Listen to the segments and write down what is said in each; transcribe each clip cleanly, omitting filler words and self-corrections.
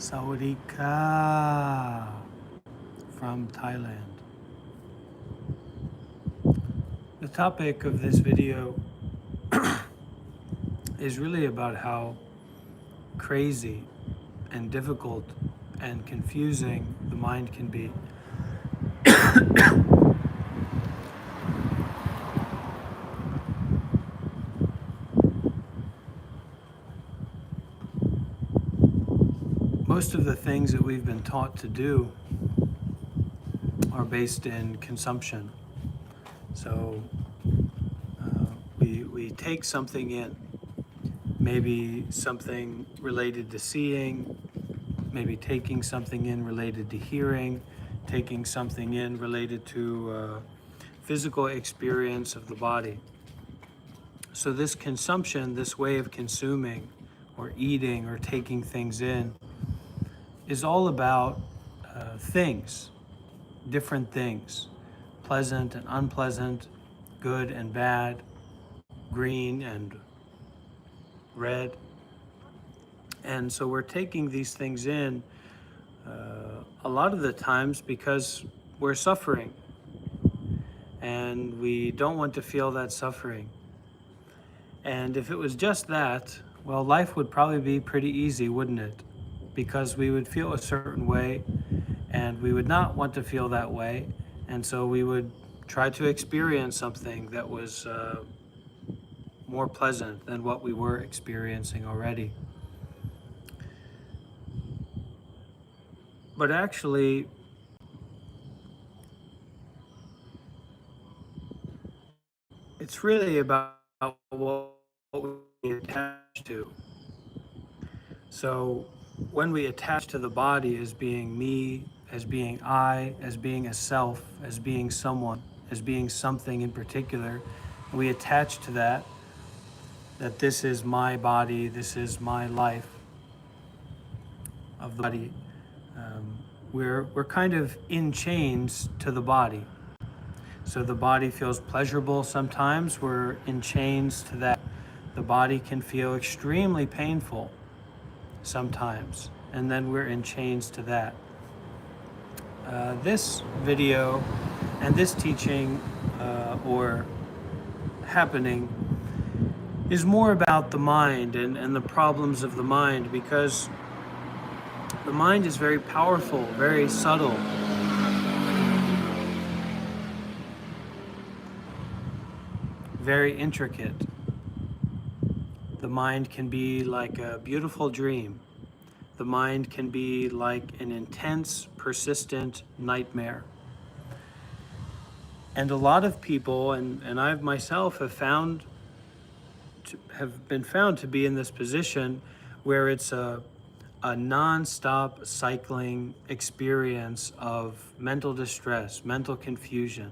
Sawadika from Thailand. The topic of this video is really about how crazy and difficult and confusing the mind can be. Most of the things that we've been taught to do are based in consumption. So we take something in, maybe something related to seeing, maybe taking something in related to hearing, taking something in related to physical experience of the body. So this consumption, this way of consuming or eating or taking things in, is all about things, different things, pleasant and unpleasant, good and bad, green and red. And so we're taking these things in a lot of the times because we're suffering and we don't want to feel that suffering. And if it was just that, well, life would probably be pretty easy, wouldn't it? Because we would feel a certain way and we would not want to feel that way. And so we would try to experience something that was more pleasant than what we were experiencing already. But actually, it's really about what we attach to. So when we attach to the body as being me, as being I, as being a self, as being someone, as being something in particular, we attach to that this is my body, this is my life of the body. We're kind of in chains to the body. So the body feels pleasurable sometimes, we're in chains to that. The body can feel extremely painful sometimes, and then we're in chains to that. This video and this teaching or happening is more about the mind and the problems of the mind, because the mind is very powerful, very subtle. Very intricate. The mind can be like a beautiful dream. The mind can be like an intense, persistent nightmare. And a lot of people, and I myself have been found to be in this position where it's a non-stop cycling experience of mental distress, mental confusion.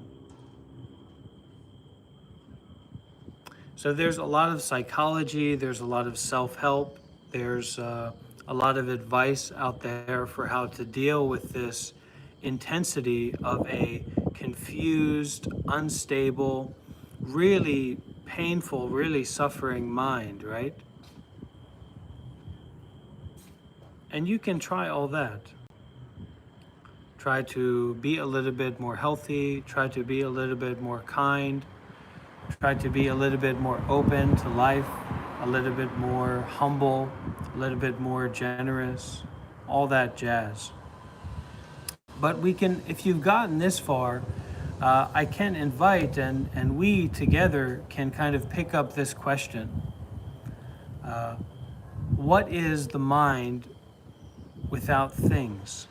So there's a lot of psychology, there's a lot of self-help, there's a lot of advice out there for how to deal with this intensity of a confused, unstable, really painful, really suffering mind, right? And you can try all that. Try to be a little bit more healthy, try to be a little bit more kind, try to be a little bit more open to life, a little bit more humble, a little bit more generous, all that jazz. But we can, if you've gotten this far, I can invite and we together can kind of pick up this question. What is the mind without things?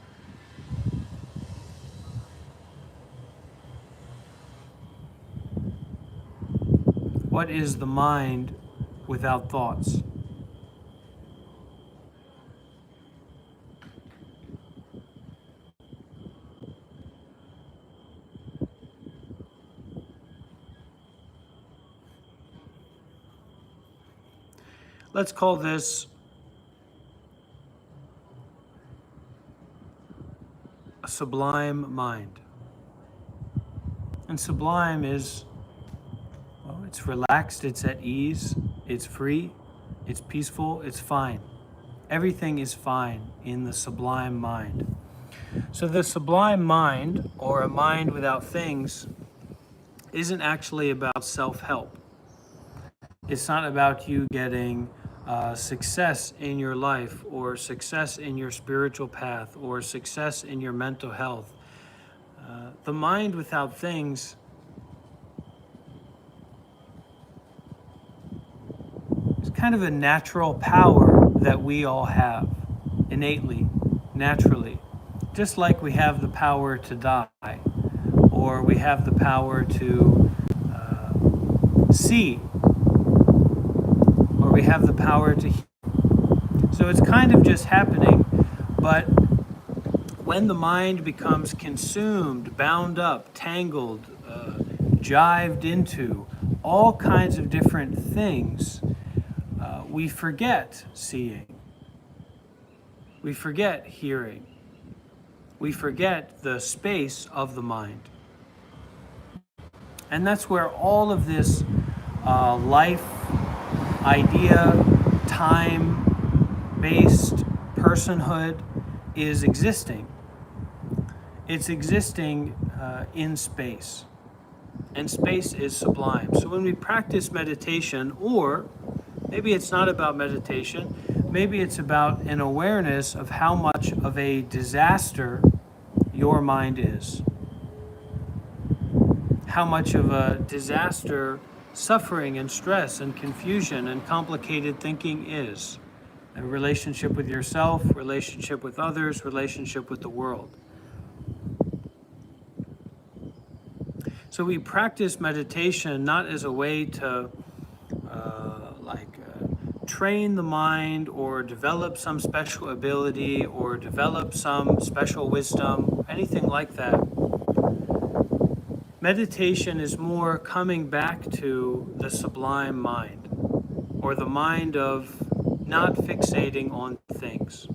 What is the mind without thoughts? Let's call this a sublime mind. And sublime is, well, it's relaxed, it's at ease, it's free, it's peaceful, it's fine. Everything is fine in the sublime mind. So the sublime mind, or a mind without things, isn't actually about self-help. It's not about you getting success in your life, or success in your spiritual path, or success in your mental health. The mind without things is kind of a natural power that we all have innately, naturally. Just like we have the power to die, or we have the power to see, or we have the power to hear. So it's kind of just happening, but when the mind becomes consumed, bound up, tangled, jived into all kinds of different things, we forget seeing, we forget hearing, we forget the space of the mind. And that's where all of this life, idea, time-based personhood is existing. It's existing in space. And space is sublime. So when we practice meditation, or maybe it's not about meditation, maybe it's about an awareness of how much of a disaster your mind is. How much of a disaster suffering and stress and confusion and complicated thinking is. A relationship with yourself, relationship with others, relationship with the world. So we practice meditation not as a way to train the mind or develop some special ability or develop some special wisdom, anything like that. Meditation is more coming back to the sublime mind, or the mind of not fixating on things.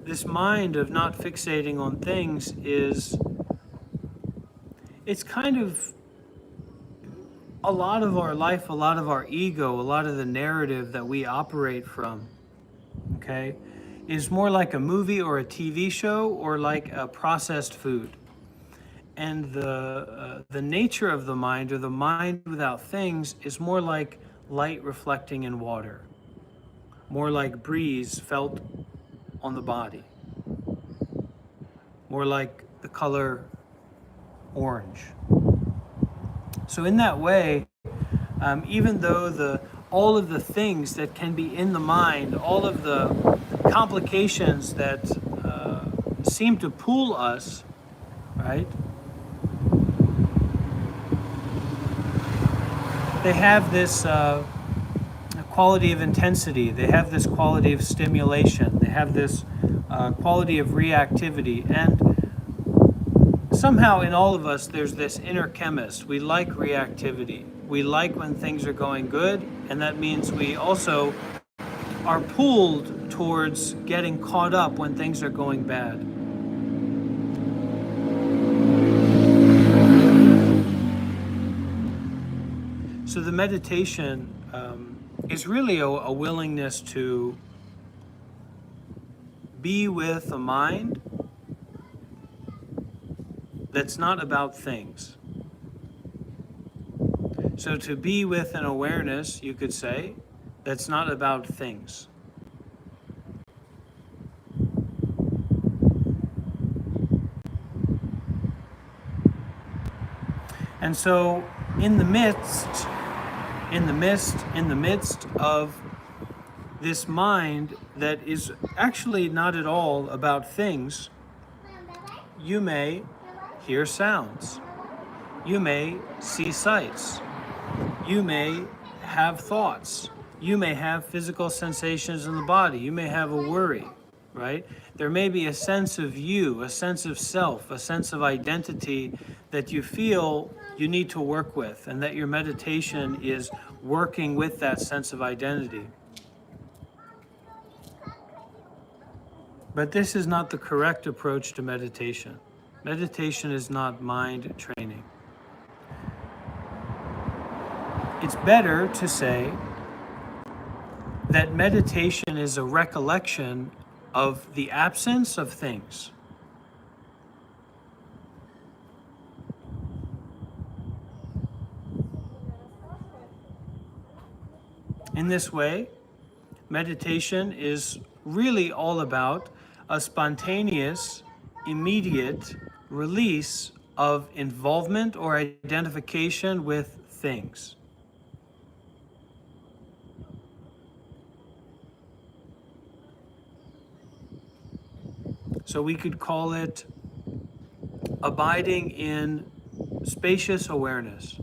This mind of not fixating on things it's kind of a lot of our life, a lot of our ego, a lot of the narrative that we operate from, okay, is more like a movie or a TV show or like a processed food. And the nature of the mind, or the mind without things, is more like light reflecting in water, more like breeze felt on the body, more like the color orange. So in that way, even though all of the things that can be in the mind, all of the complications that seem to pull us, right? They have this quality of intensity. They have this quality of stimulation. They have this quality of reactivity. And somehow in all of us, there's this inner chemist. We like reactivity. We like when things are going good, and that means we also are pulled towards getting caught up when things are going bad. So the meditation is really a willingness to be with a mind that's not about things. So to be with an awareness, you could say, that's not about things. And so in the midst of this mind that is actually not at all about things, you may hear sounds. You may see sights. You may have thoughts. You may have physical sensations in the body. You may have a worry, right? There may be a sense of you, a sense of self, a sense of identity that you feel you need to work with, and that your meditation is working with that sense of identity. But this is not the correct approach to meditation. Meditation is not mind training. It's better to say that meditation is a recollection of the absence of things. In this way, meditation is really all about a spontaneous, immediate release of involvement or identification with things. So we could call it abiding in spacious awareness.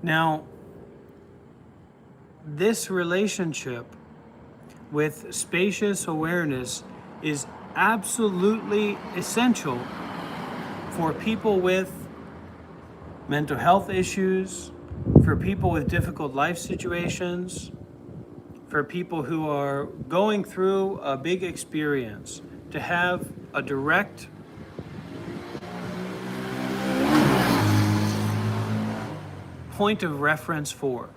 Now, this relationship with spacious awareness is absolutely essential for people with mental health issues, for people with difficult life situations, for people who are going through a big experience, to have a direct point of reference for.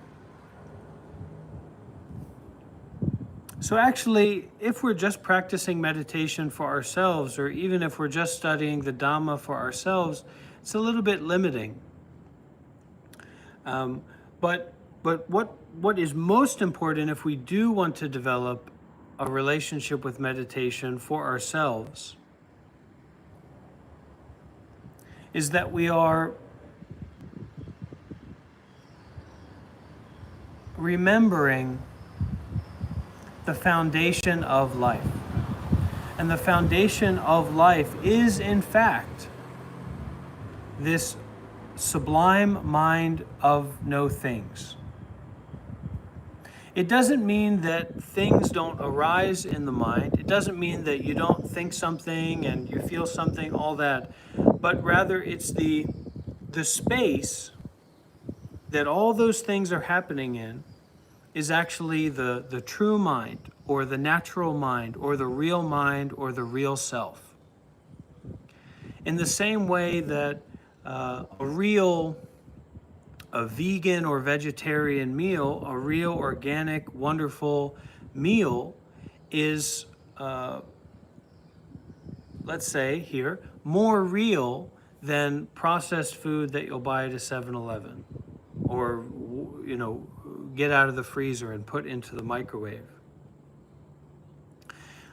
So actually, if we're just practicing meditation for ourselves, or even if we're just studying the Dhamma for ourselves, it's a little bit limiting. But what is most important if we do want to develop a relationship with meditation for ourselves is that we are remembering the foundation of life. And the foundation of life is, in fact, this sublime mind of no things. It doesn't mean that things don't arise in the mind. It doesn't mean that you don't think something and you feel something, all that. But rather it's the space that all those things are happening in is actually the true mind, or the natural mind, or the real mind, or the real self. In the same way that a vegan or vegetarian meal, a real organic, wonderful meal is, let's say here, more real than processed food that you'll buy at a 7-Eleven or, get out of the freezer and put into the microwave.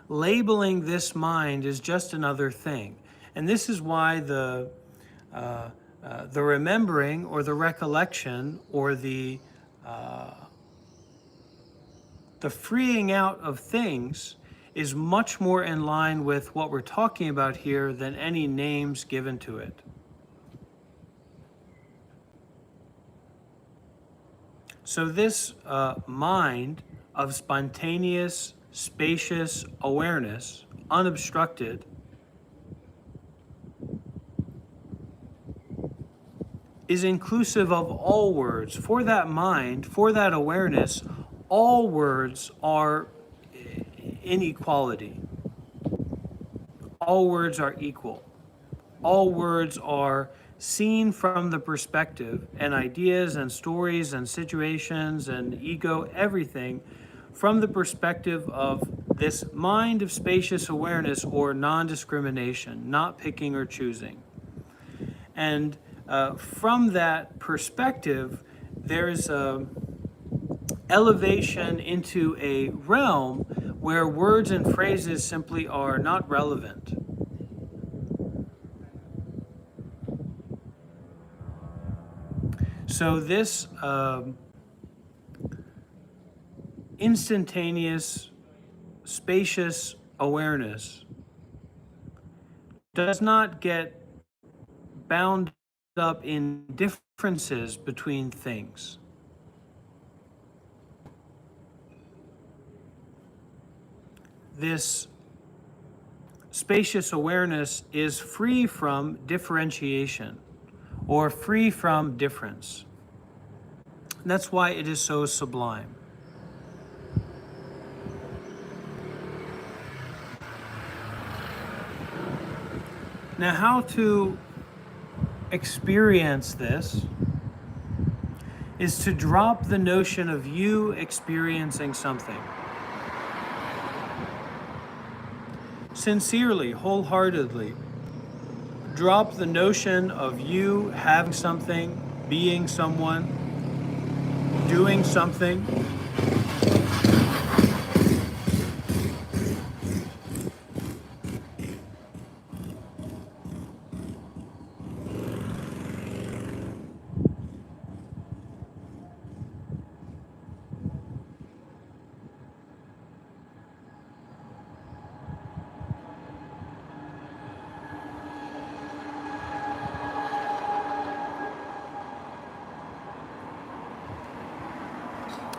Labeling this mind is just another thing. And this is why the remembering or the recollection or the freeing out of things is much more in line with what we're talking about here than any names given to it. So this mind of spontaneous, spacious awareness, unobstructed, is inclusive of all words. For that mind, for that awareness, all words are inequality. All words are equal. All words are seen from the perspective, and ideas and stories and situations and ego, everything, from the perspective of this mind of spacious awareness or non-discrimination, not picking or choosing. And from that perspective, there's a elevation into a realm where words and phrases simply are not relevant. So this instantaneous, spacious awareness does not get bound up in differences between things. This spacious awareness is free from differentiation or free from difference. And that's why it is so sublime. Now, how to experience this is to drop the notion of you experiencing something. Sincerely, wholeheartedly, drop the notion of you having something, being someone, doing something.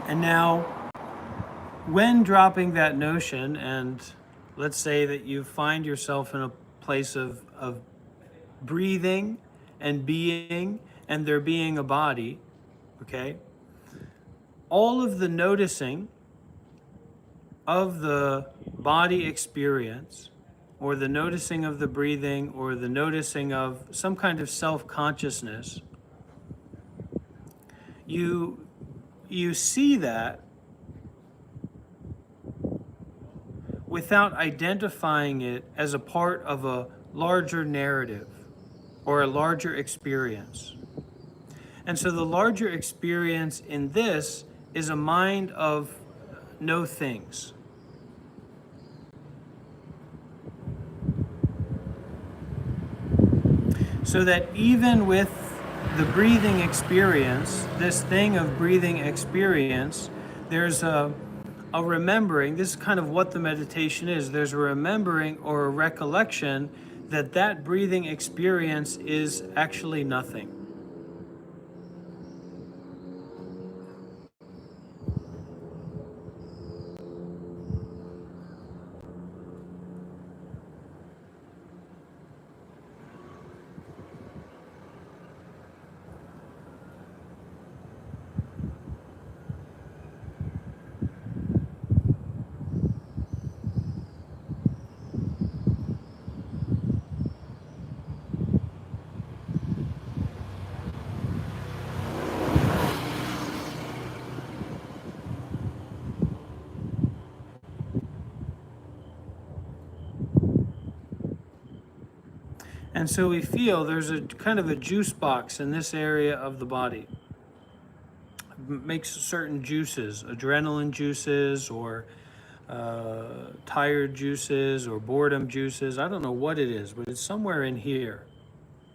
And now, when dropping that notion, and let's say that you find yourself in a place of breathing and being, and there being a body, okay? All of the noticing of the body experience, or the noticing of the breathing, or the noticing of some kind of self-consciousness, you see that without identifying it as a part of a larger narrative or a larger experience. And so the larger experience in this is a mind of no things. So that even with the breathing experience, this thing of breathing experience, there's a remembering. This is kind of what the meditation is. There's a remembering or a recollection that that breathing experience is actually nothing. And so we feel there's a kind of a juice box in this area of the body. It makes certain juices, adrenaline juices, or tired juices, or boredom juices. I don't know what it is, but it's somewhere in here,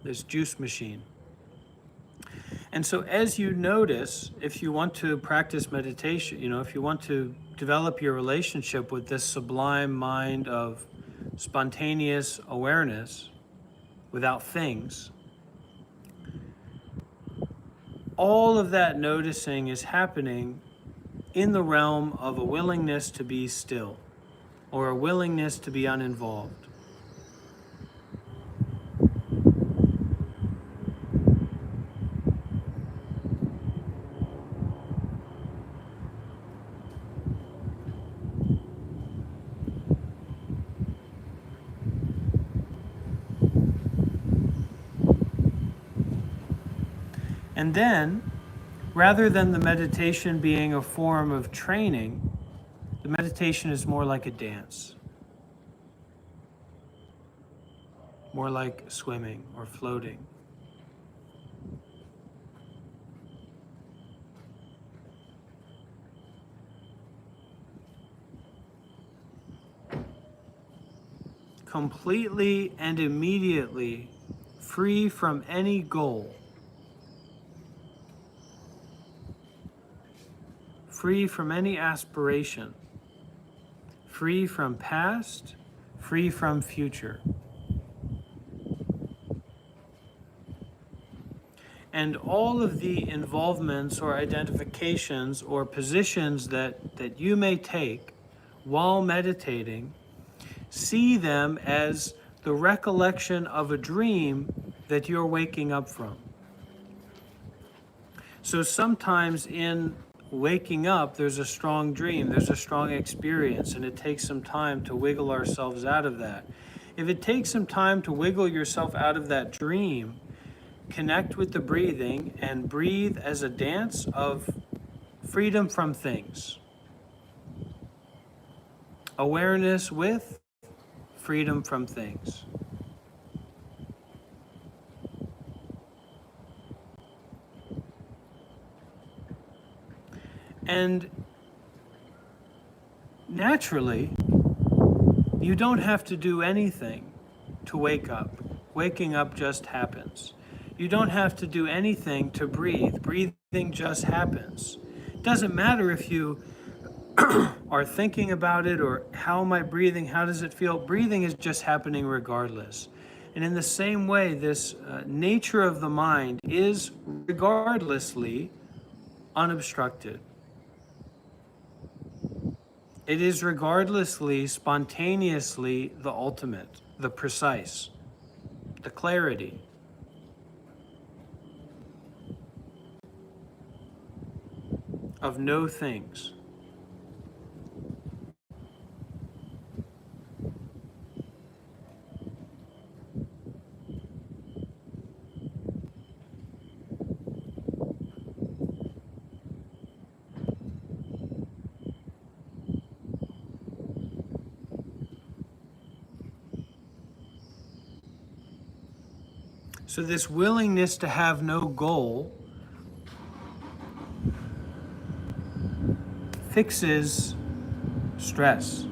this juice machine. And so as you notice, if you want to practice meditation, if you want to develop your relationship with this sublime mind of spontaneous awareness without things, all of that noticing is happening in the realm of a willingness to be still, or a willingness to be uninvolved. And then, rather than the meditation being a form of training, the meditation is more like a dance, more like swimming or floating. Completely and immediately free from any goal, free from any aspiration, free from past, free from future. And all of the involvements or identifications or positions that you may take while meditating, see them as the recollection of a dream that you're waking up from. So sometimes in waking up, there's a strong dream, there's a strong experience, and it takes some time to wiggle ourselves out of that. If it takes some time to wiggle yourself out of that dream, connect with the breathing and breathe as a dance of freedom from things. Awareness with freedom from things. And naturally, you don't have to do anything to wake up. Waking up just happens. You don't have to do anything to breathe. Breathing just happens. It doesn't matter if you are thinking about it or how am I breathing, how does it feel? Breathing is just happening regardless. And in the same way, this nature of the mind is regardlessly unobstructed. It is regardlessly, spontaneously the ultimate, the precise, the clarity. Of no things. So this willingness to have no goal fixes stress.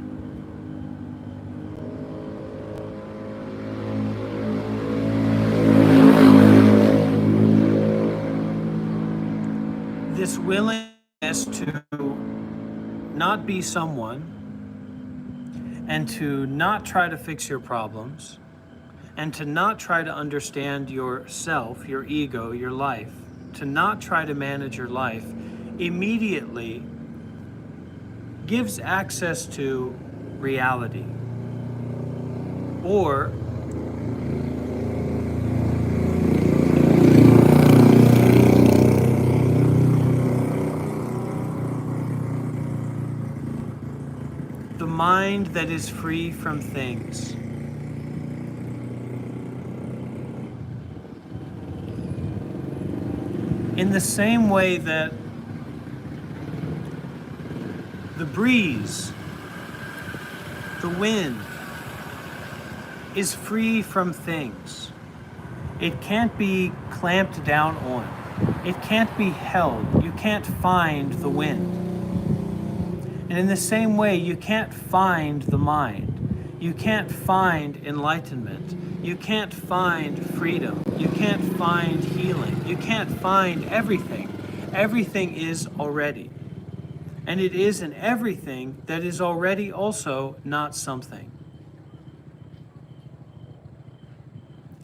This willingness to not be someone and to not try to fix your problems and to not try to understand yourself, your ego, your life, to not try to manage your life, immediately gives access to reality. Or the mind that is free from things. In the same way that the breeze, the wind, is free from things. It can't be clamped down on. It can't be held. You can't find the wind. And in the same way, you can't find the mind. You can't find enlightenment. You can't find freedom. You can't find healing. You can't find everything. Everything is already. And it is an everything that is already also not something.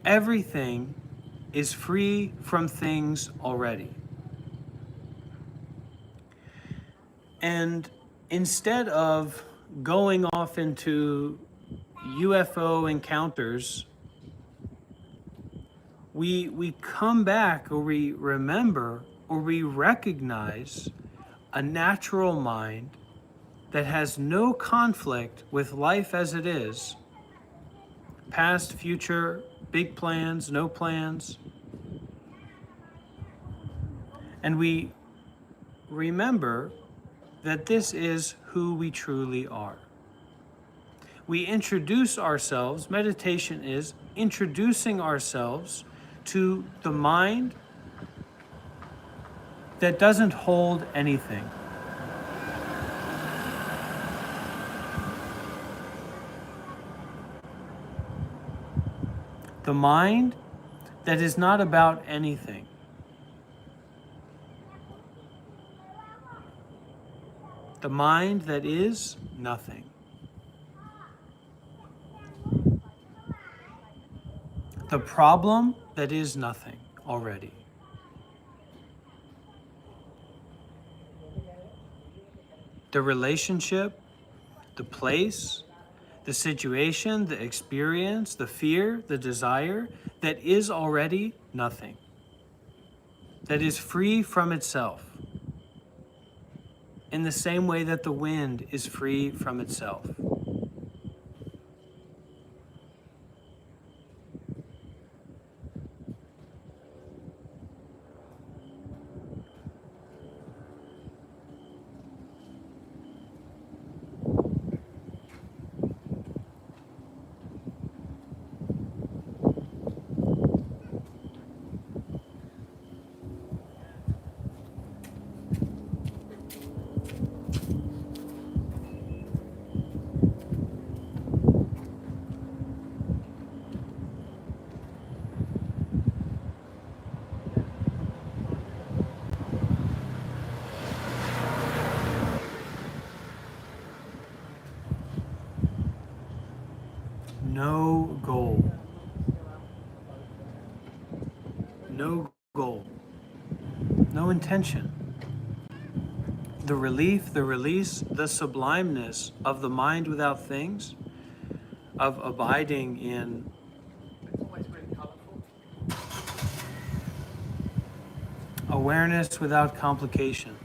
Everything is free from things already. And instead of going off into UFO encounters, we come back, or we remember, or we recognize a natural mind that has no conflict with life as it is, past, future, big plans, no plans. And we remember that this is who we truly are. We introduce ourselves, meditation is introducing ourselves to the mind that doesn't hold anything. The mind that is not about anything. The mind that is nothing. The problem that is nothing already. the relationship, the place, the situation, the experience, the fear, the desire that is already nothing, that is free from itself, in the same way that the wind is free from itself. No goal. No goal. No intention. The relief, the release, the sublimeness of the mind without things, of abiding in awareness without complication,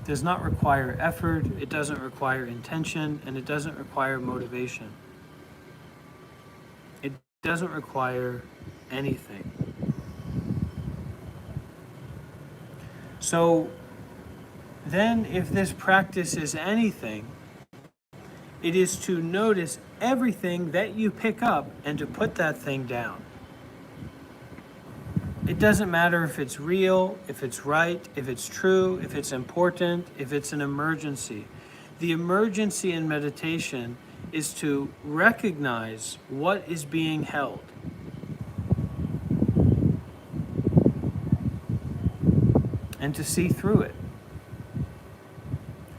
does not require effort, it doesn't require intention, and it doesn't require motivation. It doesn't require anything. So then, if this practice is anything, it is to notice everything that you pick up and to put that thing down. It doesn't matter if it's real, if it's right, if it's true, if it's important, if it's an emergency. The emergency in meditation is to recognize what is being held. And to see through it.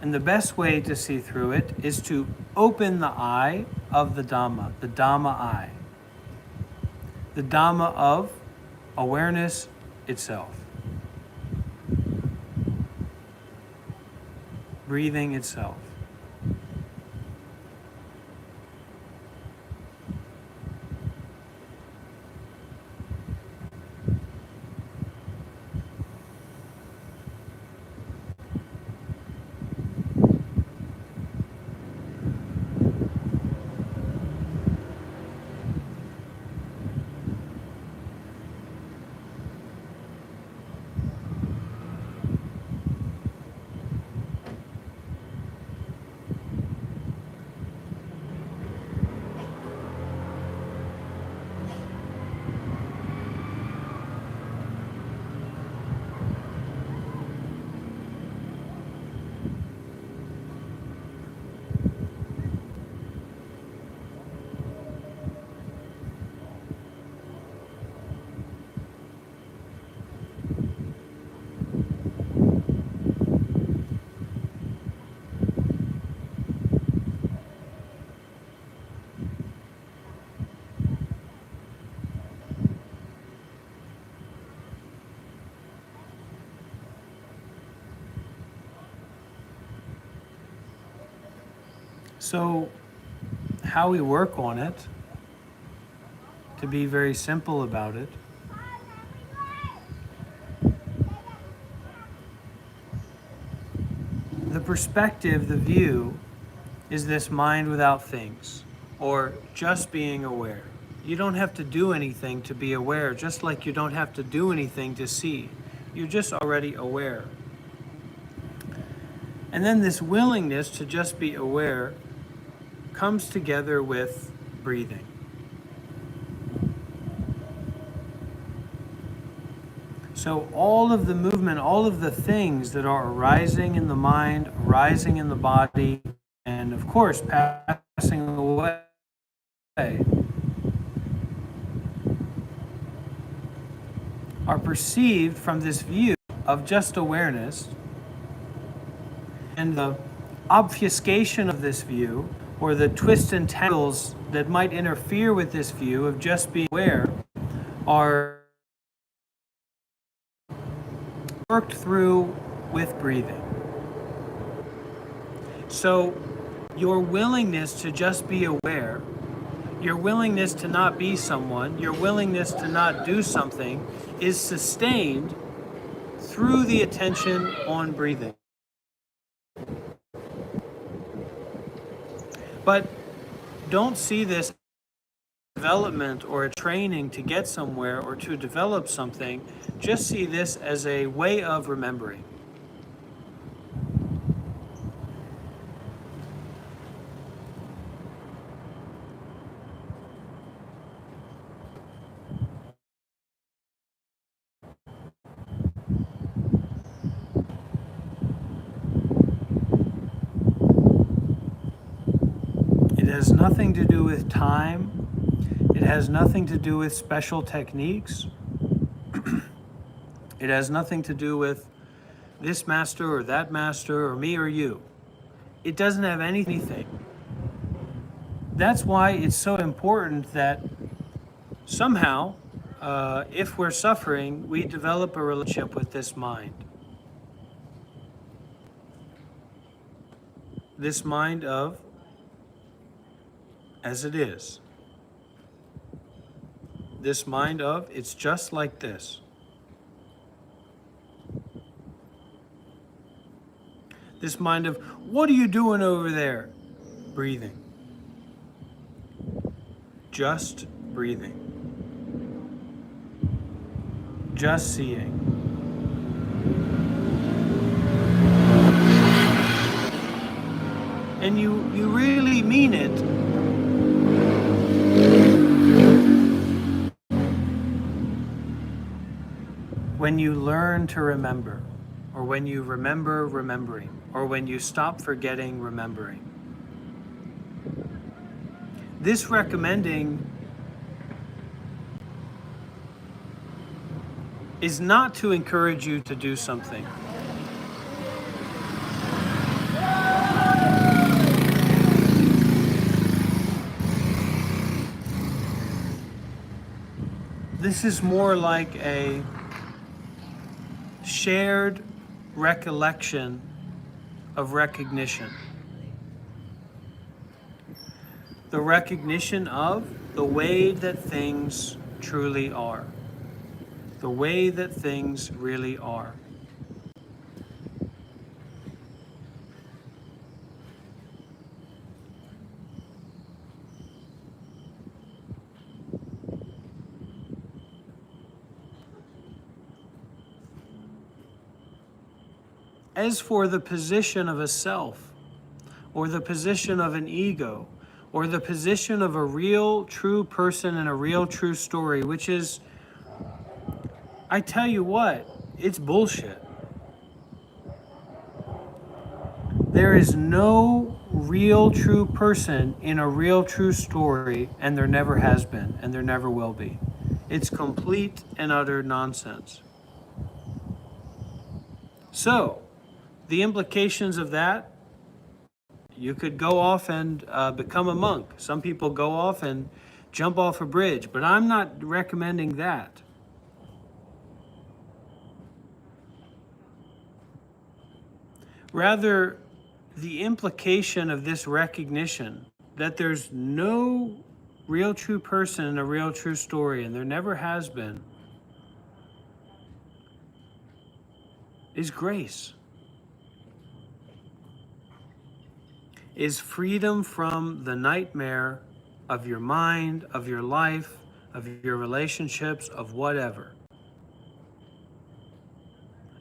And the best way to see through it is to open the eye of the Dhamma eye. The Dhamma of awareness itself. Breathing itself. So, how we work on it, to be very simple about it, the perspective, the view, is this mind without things, or just being aware. You don't have to do anything to be aware, just like you don't have to do anything to see. You're just already aware. And then this willingness to just be aware comes together with breathing. So all of the movement, all of the things that are arising in the mind, arising in the body, and of course passing away, are perceived from this view of just awareness, and the obfuscation of this view, or the twists and tangles that might interfere with this view of just being aware, are worked through with breathing. So your willingness to just be aware, your willingness to not be someone, your willingness to not do something is sustained through the attention on breathing. But don't see this development or a training to get somewhere or to develop something. Just see this as a way of remembering. It has nothing to do with time. It has nothing to do with special techniques. It has nothing to do with this master or that master or me or you. It doesn't have anything. That's why it's so important that somehow, if we're suffering, we develop a relationship with this mind. This mind of as it is. This mind of it's just like this. This mind of what are you doing over there? Breathing. Just breathing. Just seeing. And you really mean it when you learn to remember, or when you remember remembering, or when you stop forgetting remembering. This recommending is not to encourage you to do something. This is more like a shared recollection of recognition. The recognition of the way that things truly are. The way that things really are. As for the position of a self, or the position of an ego, or the position of a real, true person in a real, true story, which is, I tell you what, it's bullshit. There is no real, true person in a real, true story, and there never has been, and there never will be. It's complete and utter nonsense. So, the implications of that, you could go off and become a monk. Some people go off and jump off a bridge, but I'm not recommending that. Rather, the implication of this recognition that there's no real true person in a real true story, and there never has been, is grace. Is freedom from the nightmare of your mind, of your life, of your relationships, of whatever.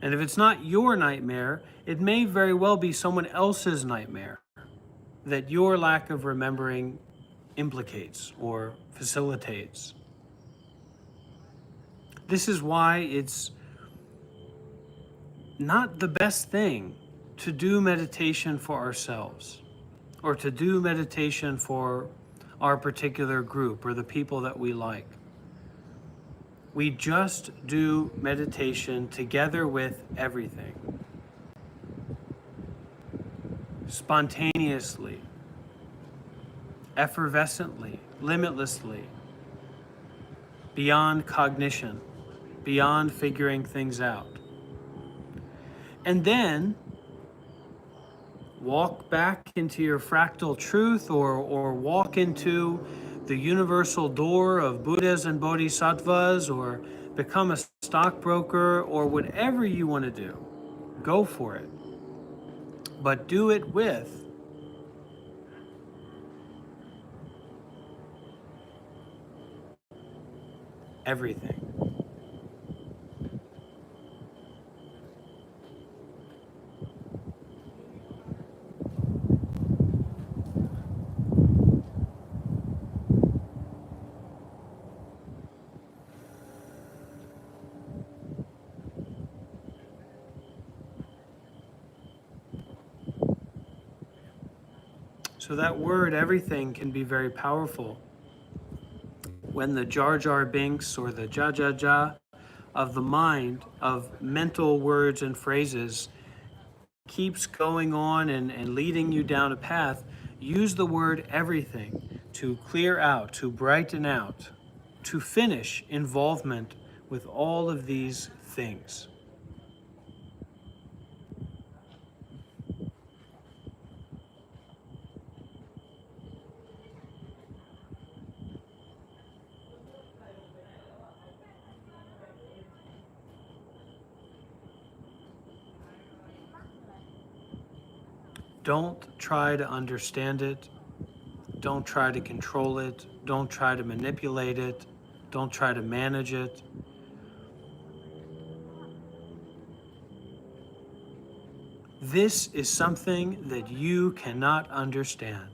And if it's not your nightmare, it may very well be someone else's nightmare that your lack of remembering implicates or facilitates. This is why it's not the best thing to do meditation for ourselves, or to do meditation for our particular group or the people that we like. We just do meditation together with everything, spontaneously, effervescently, limitlessly, beyond cognition, beyond figuring things out. And then walk back into your fractal truth, or walk into the universal door of Buddhas and Bodhisattvas, or become a stockbroker, or whatever you want to do. Go for it. But do it with everything. So that word, everything, can be very powerful. When the Jar Jar Binks or the Ja Ja Ja of the mind, of mental words and phrases, keeps going on and leading you down a path, use the word everything to clear out, to brighten out, to finish involvement with all of these things. Don't try to understand it. Don't try to control it. Don't try to manipulate it. Don't try to manage it. This is something that you cannot understand.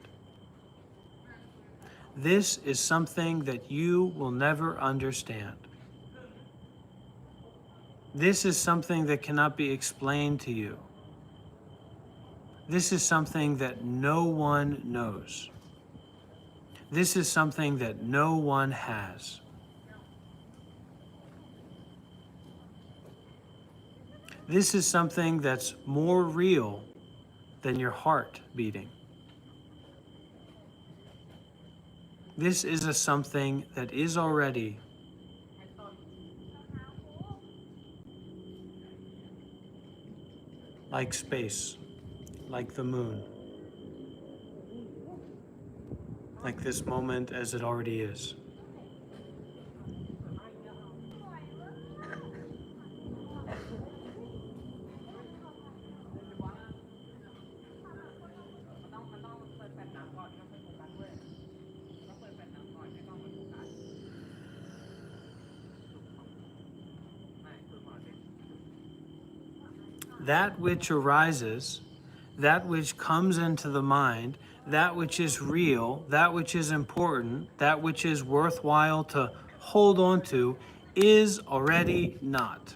This is something that you will never understand. This is something that cannot be explained to you. This is something that no one knows. This is something that no one has. This is something that's more real than your heart beating. This is a something that is already like space, like the moon, like this moment as it already is. That which arises, that which comes into the mind, that which is real, that which is important, that which is worthwhile to hold on to, is already not.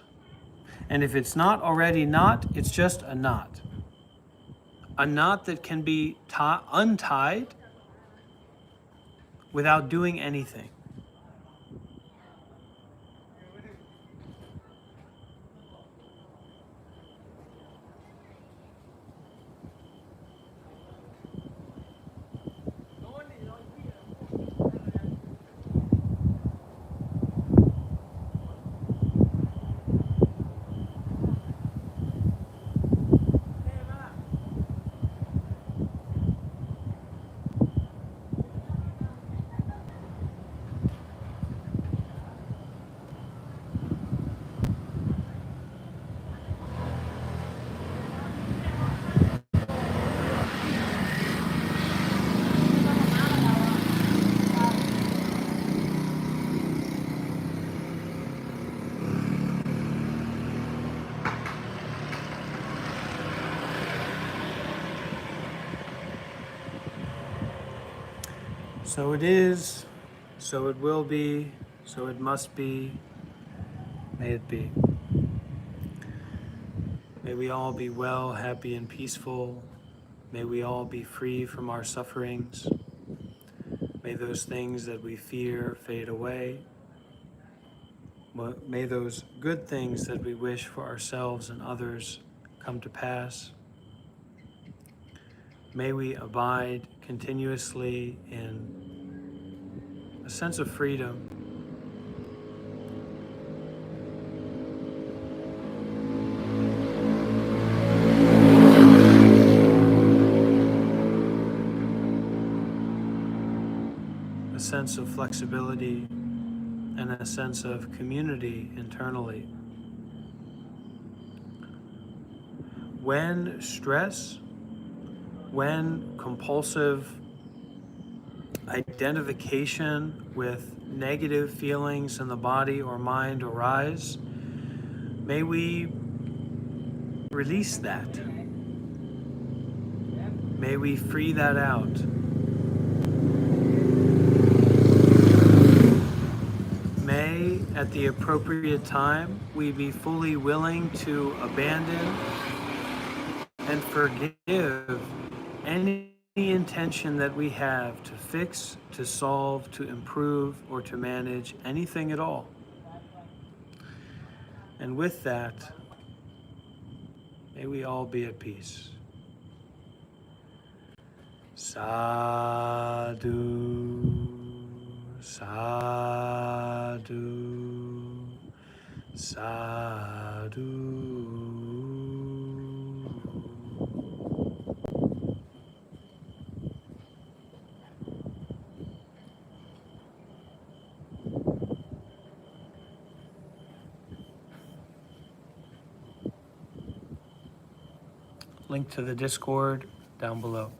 And if it's not already not, it's just a knot. A knot that can be untied without doing anything. So it is, so it will be, so it must be. May it be. May we all be well, happy, and peaceful. May we all be free from our sufferings. May those things that we fear fade away. May those good things that we wish for ourselves and others come to pass. May we abide continuously in a sense of freedom, sense of flexibility and a sense of community internally. When stress, when compulsive identification with negative feelings in the body or mind arise, may we release that. May we free that out. May, at the appropriate time, we be fully willing to abandon and forgive any intention that we have to fix, to solve, to improve, or to manage anything at all. And with that, may we all be at peace. Sadhu, sadhu, sadhu. Link to the Discord down below.